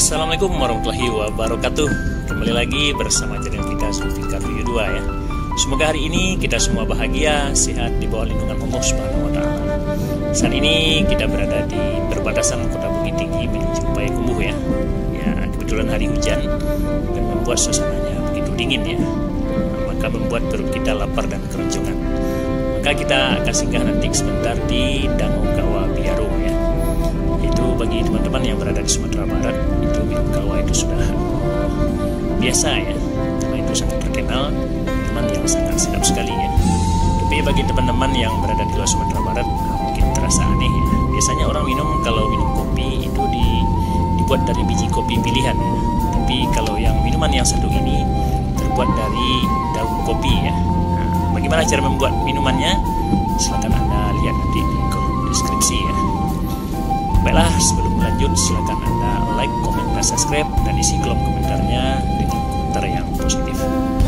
Assalamualaikum warahmatullahi wabarakatuh. Kembali lagi bersama channel kita Zulfikar 2 ya. Semoga hari ini kita semua bahagia, sehat di bawah lindungan Allah Subhanahu wa taala. Saat ini kita berada di perbatasan Kota Bukit Tinggi menuju Payakumbuh ya. Ya, kebetulan hari hujan dan membuat suasananya begitu dingin ya. Maka membuat perut kita lapar dan keroncongan. Maka kita akan singgah nanti sebentar di Danau Kawah Biaro ya. Itu bagi teman-teman yang berada di Sumatera Barat, itu minum kawah itu sudah biasa ya, karena itu sangat terkenal, teman yang sangat sedap sekali ya. Tapi bagi teman-teman yang berada di luar Sumatera Barat, mungkin terasa aneh ya. Biasanya orang minum, kalau minum kopi itu dibuat dari biji kopi pilihan ya. Tapi kalau yang minuman yang satu ini terbuat dari daun kopi ya. Nah, bagaimana cara membuat minumannya? Silahkan Anda lihat nanti di kolom deskripsi ya. Baiklah, sebelum lanjut silakan Anda like, komen, dan subscribe, dan isi kolom komentarnya dengan komentar yang positif.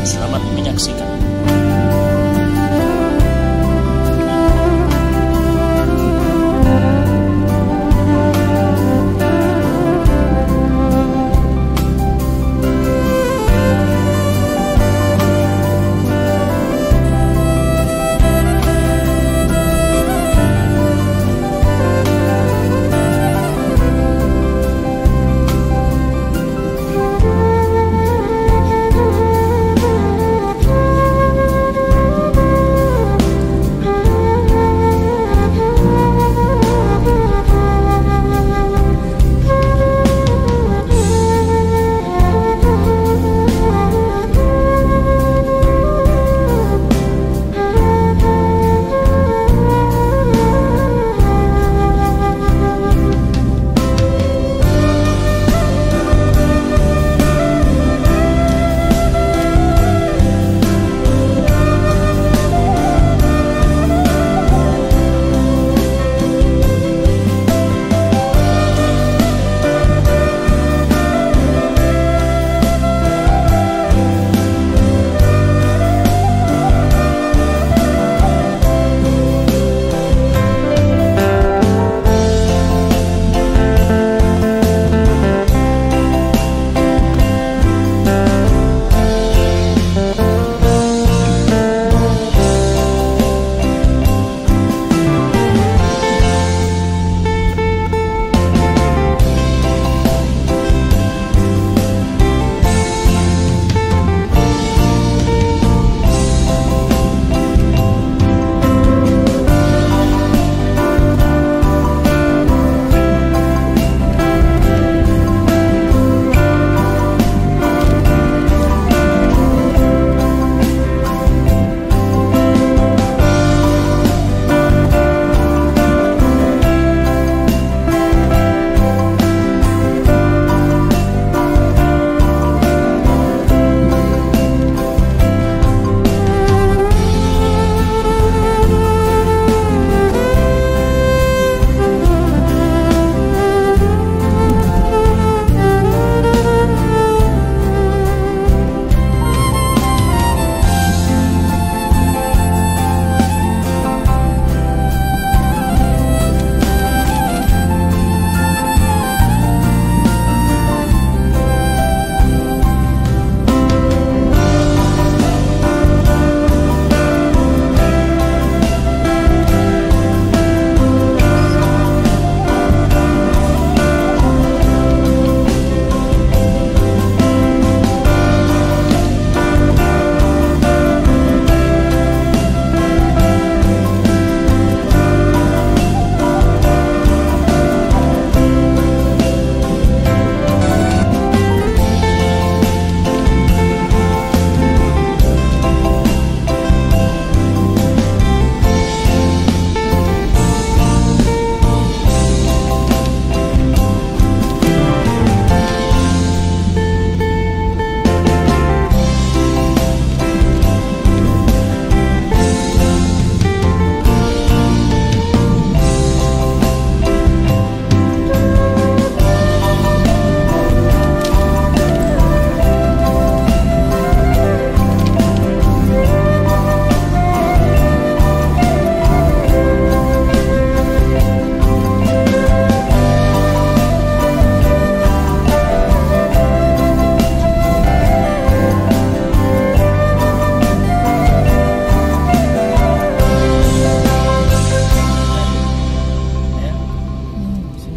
Selamat menyaksikan.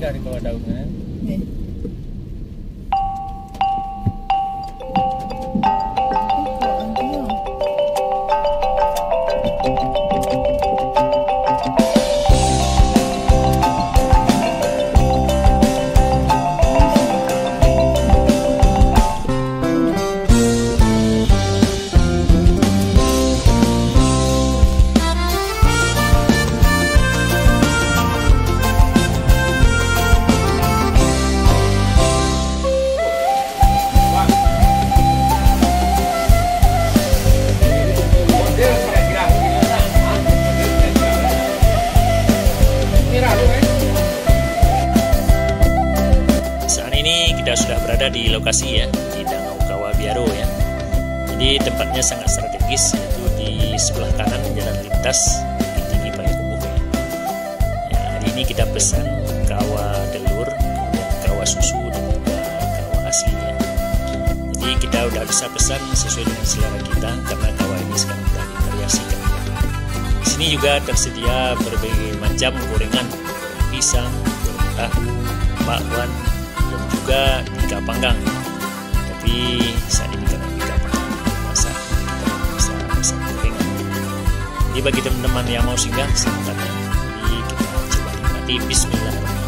singgah di bawah daunnya. Kita sudah berada di lokasi ya, di Danau Kawah Biaro ya. Jadi tempatnya sangat strategis, yaitu di sebelah kanan jalan lintas Bukit Tinggi Payakumbuh ya. Hari ini kita pesan kawah telur, kemudian kawah susu dan juga kawah asli ya. Jadi kita udah bisa pesan sesuai dengan selera kita karena kawah ini sekarang sudah divariasikan. Di sini juga tersedia berbagai macam gorengan, goreng pisang, goreng tahu, bakwan, dan juga iga panggang. Tapi saat ini karena iga panggang masak, kita bisa pesan gorengan. Jadi bagi teman-teman yang mau singgah, silakan ya. Jadi kita coba nikmati. Bismillahirrahmanirrahim.